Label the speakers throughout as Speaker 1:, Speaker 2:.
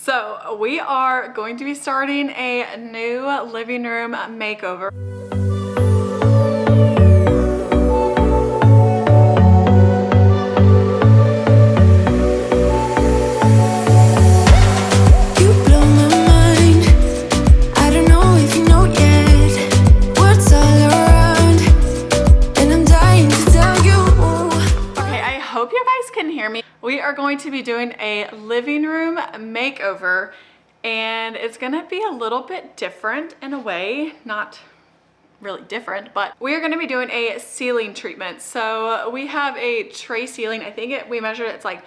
Speaker 1: So we are going to be starting a new living room makeover. We are going to be doing a living room makeover, and it's gonna be a little bit different in a way, not really different, but we are gonna be doing a ceiling treatment. So we have a tray ceiling. I think we measured it, it's like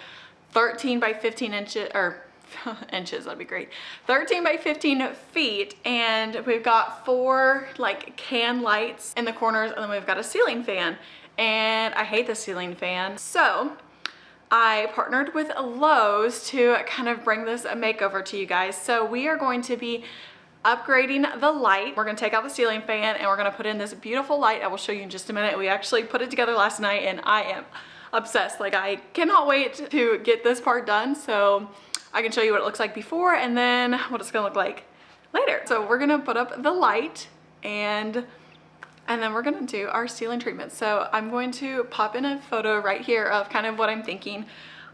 Speaker 1: 13 by 15 inches, or inches, that'd be great. 13 by 15 feet, and we've got 4 like can lights in the corners, and then we've got a ceiling fan. And I hate the ceiling fan. So I partnered with Lowe's to kind of bring this makeover to you guys. So we are going to be upgrading the light. We're gonna take out the ceiling fan and we're gonna put in this beautiful light. I will show you in just a minute. We actually put it together last night and I am obsessed. Like, I cannot wait to get this part done so I can show you what it looks like before and then what it's gonna look like later. So we're gonna put up the light and then we're gonna do our ceiling treatment. So I'm going to pop in a photo right here of kind of what I'm thinking.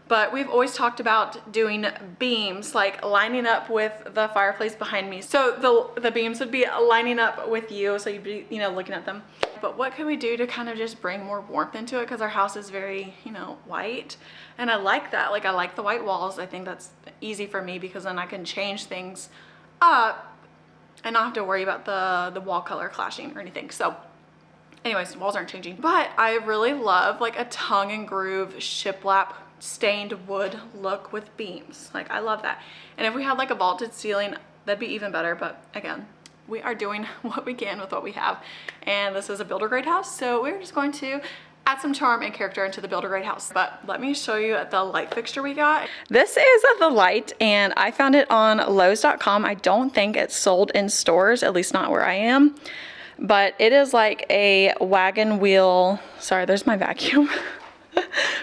Speaker 1: But we've always talked about doing beams, like lining up with the fireplace behind me. So the beams would be lining up with you, so you'd be, you know, looking at them. But what can we do to kind of just bring more warmth into it? Because our house is very, you know, white. And I like that. Like, I like the white walls. I think that's easy for me because then I can change things up and not have to worry about the wall color clashing or anything. So anyways, the walls aren't changing. But I really love like a tongue and groove shiplap stained wood look with beams. Like, I love that. And if we had like a vaulted ceiling, that'd be even better. But again, we are doing what we can with what we have. And this is a builder grade house. So we're just going to add some charm and character into the builder grade house. But let me show you the light fixture we got. This is the light, and I found it on Lowe's.com. I don't think it's sold in stores, at least not where I am. But it is like a wagon wheel. Sorry, there's my vacuum.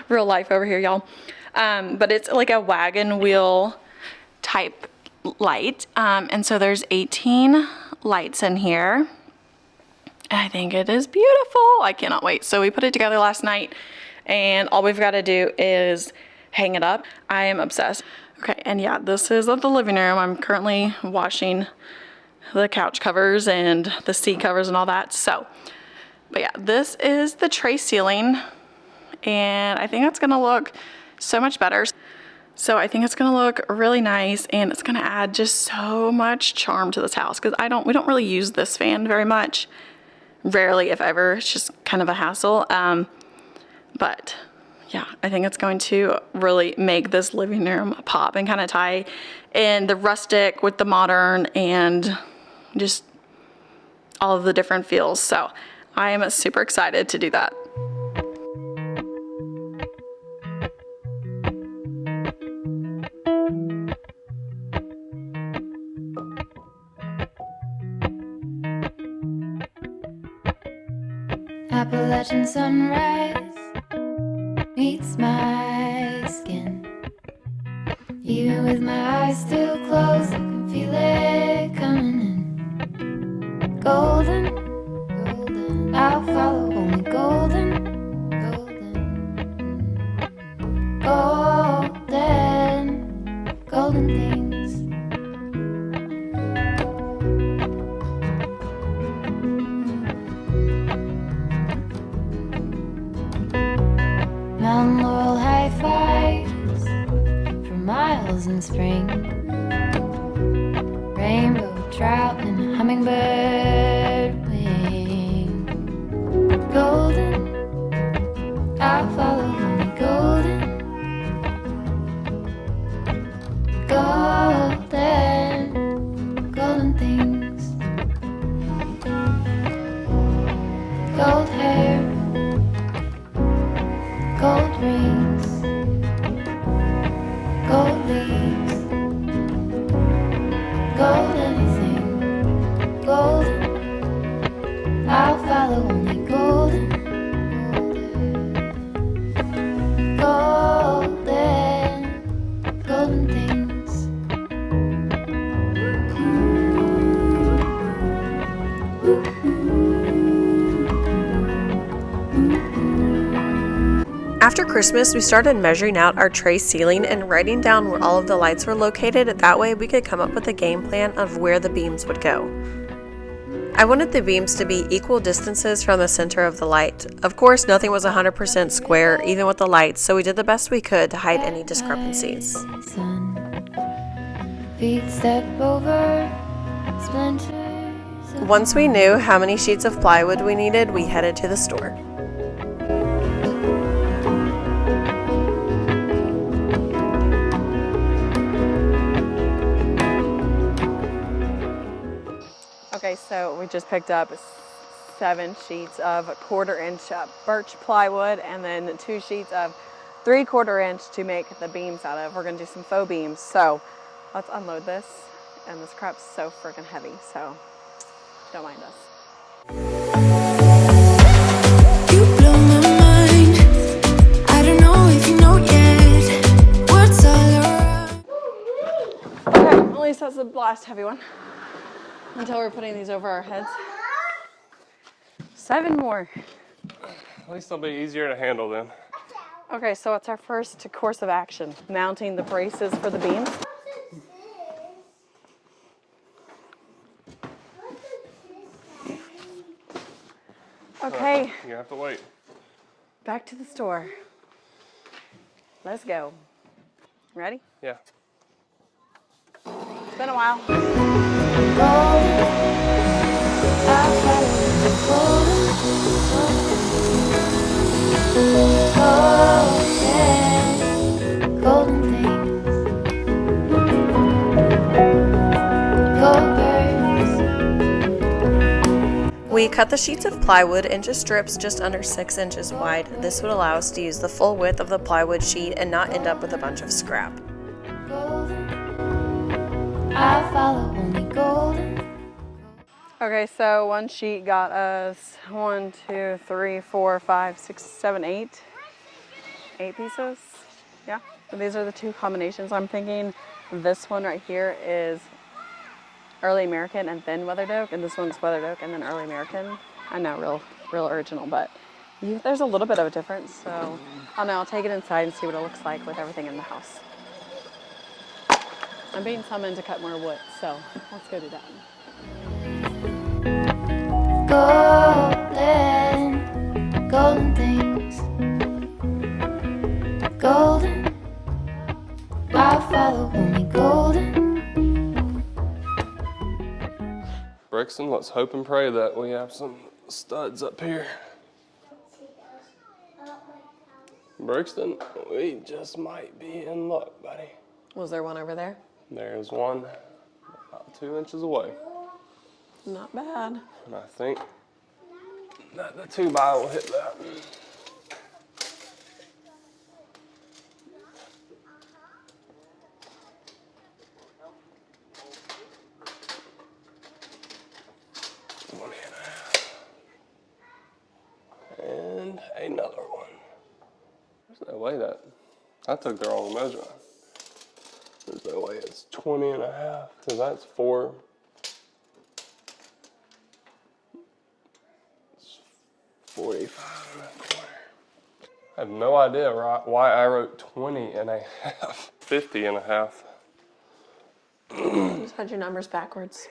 Speaker 1: Real life over here, y'all. But it's like a wagon wheel type light. And so there's 18 lights in here. I think it is beautiful. I cannot wait. So we put it together last night and all we've got to do is hang it up. I am obsessed. Okay, and yeah, this is the living room. I'm currently washing the couch covers and the seat covers and all that. So, but yeah, this is the tray ceiling and I think it's gonna look so much better. So I think it's gonna look really nice and it's gonna add just so much charm to this house because we don't really use this fan very much. Rarely, if ever. It's just kind of a hassle. But yeah, I think it's going to really make this living room pop and kind of tie in the rustic with the modern and just all of the different feels. So I am super excited to do that.
Speaker 2: Appalachian sunrise meets my skin. Even with my eyes still closed, I can feel it coming in. Golden, golden, I'll follow only golden, golden, golden, golden things. Mountain laurel high fives for miles in spring. Rainbow trout and a hummingbird wing. Golden, I'll follow only golden, golden, golden things. Gold hair, gold rings, gold leaves,
Speaker 3: Christmas, we started measuring out our tray ceiling and writing down where all of the lights were located. That way we could come up with a game plan of where the beams would go. I wanted the beams to be equal distances from the center of the light. Of course, nothing was 100% square, even with the lights, so we did the best we could to hide any discrepancies.
Speaker 2: Feet step over splinters.
Speaker 3: Once we knew how many sheets of plywood we needed, we headed to the store.
Speaker 1: Okay, so we just picked up 7 sheets of 1/4 inch birch plywood and then 2 sheets of 3/4 inch to make the beams out of. We're gonna do some faux beams. So let's unload this. And this crap's so freaking heavy, so don't mind us.
Speaker 2: You blow my mind. I don't know if you know yet. What's all around?
Speaker 1: Okay, at least that's the last heavy one. Until we're putting these over our heads. 7 more.
Speaker 4: At least it'll be easier to handle then.
Speaker 1: Okay, so it's our first course of action. Mounting the braces for the beams. Okay,
Speaker 4: You have to wait.
Speaker 1: back to the store. Let's go. Ready?
Speaker 4: Yeah.
Speaker 1: It's been a while.
Speaker 2: Golden things, gold birds.
Speaker 3: We cut the sheets of plywood into strips just under 6 inches wide. This would allow us to use the full width of the plywood sheet and not end up with a bunch of scrap.
Speaker 2: I follow only golden.
Speaker 1: Okay, so one sheet got us 1, 2, 3, 4, 5, 6, 7, 8. 8 pieces. Yeah. So these are the 2 combinations. I'm thinking this one right here is early American and then weathered oak, and this one's weathered oak and then early American. I know, real original, but there's a little bit of a difference. So I don't know. I'll take it inside and see what it looks like with everything in the house. I'm being summoned to cut more wood, so let's go do that.
Speaker 2: Golden, golden things. Golden, I follow only golden.
Speaker 4: Brixton, let's hope and pray that we have some studs up here. Brixton, we just might be in luck, buddy.
Speaker 3: Was there one over there?
Speaker 4: There's one about 2 inches away.
Speaker 1: Not bad.
Speaker 4: And I think that the 2x will hit that. And another one. There's no way that I took the wrong measurement. There's no way it's 20 and a half, because that's 4. It's 45 and a quarter. I have no idea why I wrote 20 and a half. 50 and a half.
Speaker 3: You just had your numbers backwards.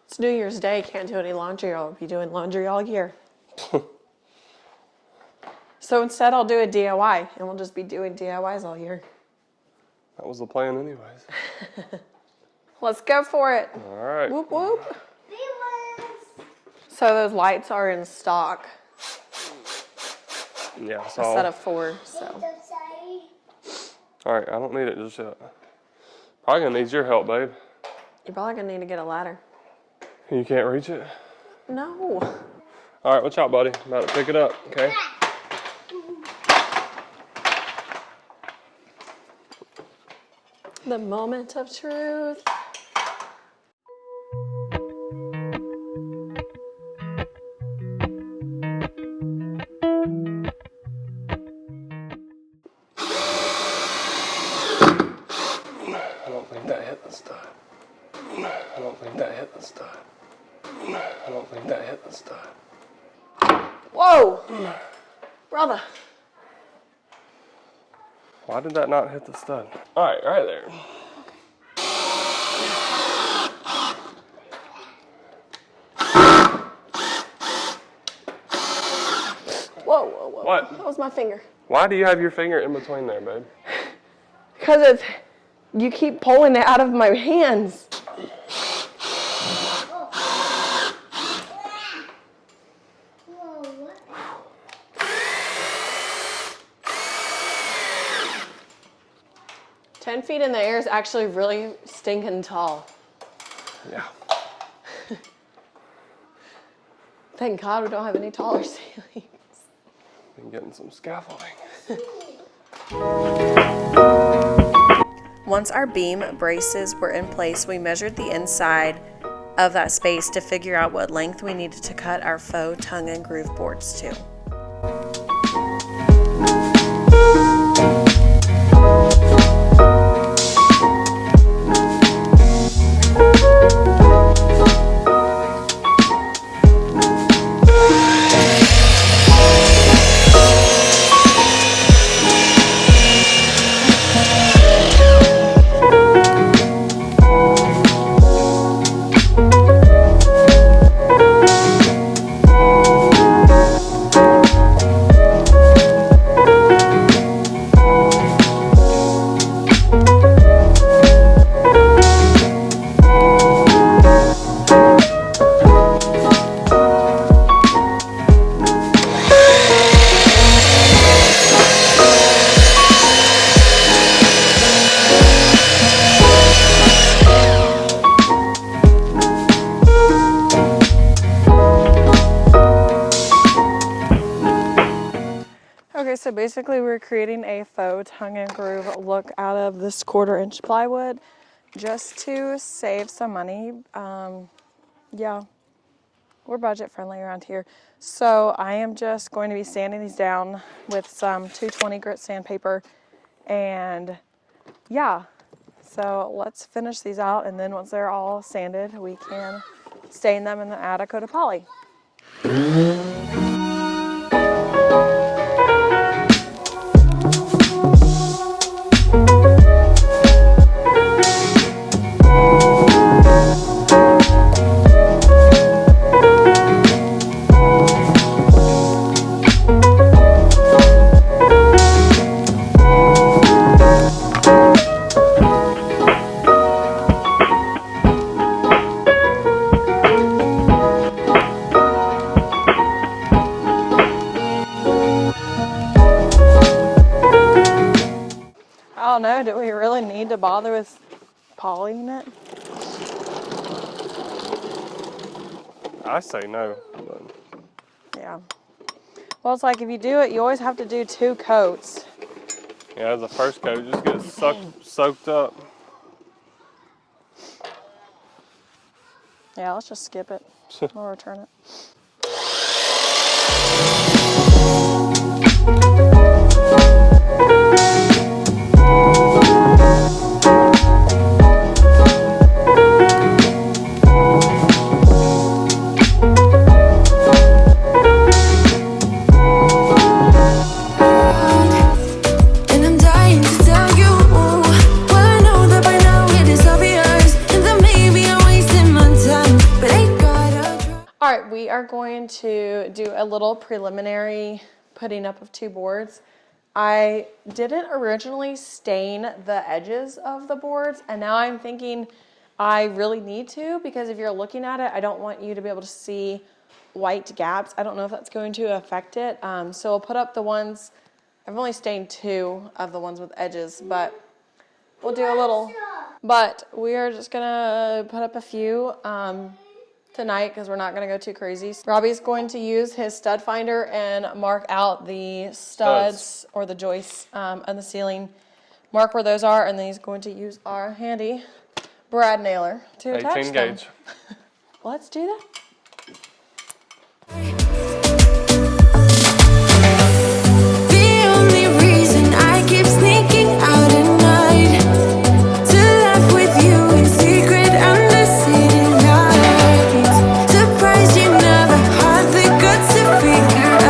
Speaker 3: It's New Year's Day, can't do any laundry. I'll be doing laundry all year. So instead I'll do a DIY and we'll just be doing DIYs all year.
Speaker 4: That was the plan anyways.
Speaker 1: Let's go for it.
Speaker 4: All right.
Speaker 1: Whoop, whoop. So those lights are in stock.
Speaker 4: Yeah,
Speaker 1: A
Speaker 4: so.
Speaker 1: set of 4, so.
Speaker 4: All right, I don't need it just yet. Probably gonna need your help, babe.
Speaker 3: You're probably gonna need to get a ladder.
Speaker 4: You can't reach it?
Speaker 3: No.
Speaker 4: All right, watch out, buddy. I'm about to pick it up, okay?
Speaker 3: The moment of truth.
Speaker 4: I don't think that hit the stud. I don't think that hit the stud. I don't think that hit the stud.
Speaker 3: Whoa! Brother.
Speaker 4: Why did that not hit the stud? All right, right there.
Speaker 3: Whoa, whoa, whoa.
Speaker 4: What?
Speaker 3: That was my finger.
Speaker 4: Why do you have your finger in between there, babe?
Speaker 3: Because you keep pulling it out of my hands. Whoa. 10 feet in the air is actually really stinking tall.
Speaker 4: Yeah.
Speaker 3: Thank God we don't have any taller ceilings.
Speaker 4: Been getting some scaffolding.
Speaker 3: Once our beam braces were in place, we measured the inside of that space to figure out what length we needed to cut our faux tongue and groove boards to. Okay, so basically we're creating a faux tongue and groove look out of this 1/4 inch plywood just to save some money. Yeah, we're budget friendly around here. So I am just going to be sanding these down with some 220 grit sandpaper, and yeah, so let's finish these out, and then once they're all sanded, we can stain them and then add a coat of poly. I don't know, do we really need to bother with polying it?
Speaker 4: I say no. But
Speaker 3: Yeah. Well, it's like if you do it, you always have to do 2 coats.
Speaker 4: yeah, the first coat just gets soaked up.
Speaker 3: Yeah, let's just skip it. We'll return it.
Speaker 2: And I'm dying to tell you, well, I know that by now it is obvious, and that maybe I'm wasting my time, but I gotta try.
Speaker 3: All right, we are going to do a little preliminary putting up of 2 boards. I didn't originally stain the edges of the boards, and now I'm thinking I really need to, because if you're looking at it, I don't want you to be able to see white gaps. I don't know if that's going to affect it. So I'll put up the ones, I've only stained 2 of the ones with edges, but we'll do a little. But we are just gonna put up a few tonight because we're not gonna go too crazy. Robbie's going to use his stud finder and mark out the studs or the joists on the ceiling, mark where those are, and then he's going to use our handy brad nailer to attach
Speaker 4: 18
Speaker 3: them.
Speaker 4: gauge.
Speaker 3: Let's do that.
Speaker 2: The only reason I keep sneaking out at night to laugh with you in secret under city lights. Surprised you never had the guts to figure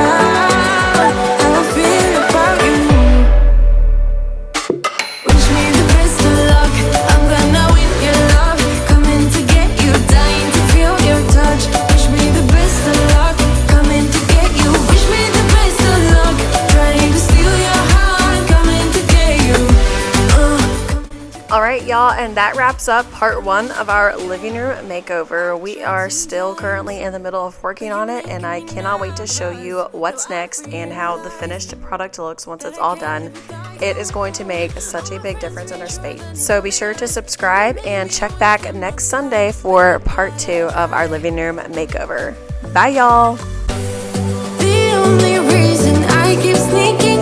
Speaker 3: Alright y'all, and that wraps up part 1 of our living room makeover. We are still currently in the middle of working on it, and I cannot wait to show you what's next and how the finished product looks once it's all done. It is going to make such a big difference in our space. So be sure to subscribe and check back next Sunday for part 2 of our living room makeover. Bye y'all!
Speaker 2: The only reason I keep sneaking